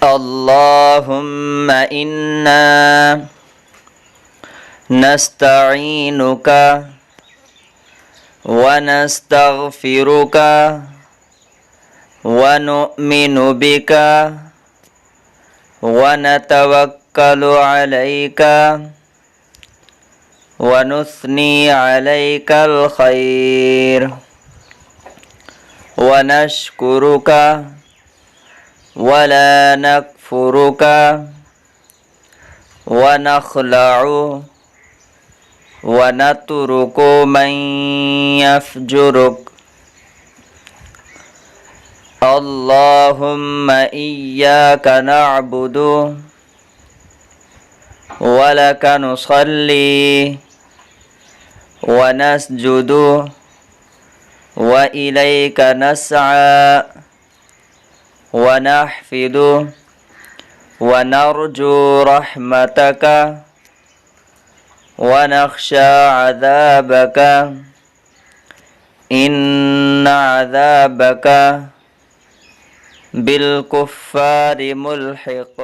اللهم إنا نستعينك ونستغفرك ونؤمن بك ونتوكل عليك ونثني عليك الخير ونشكرك ولا نكفرك ونخلع ونترك من يفجرك اللهم إياك نعبد ولك نصلي ونسجد وإليك نسعى ونحفد ونرجو رحمتك ونخشى عذابك إن عذابك بالكفار ملحق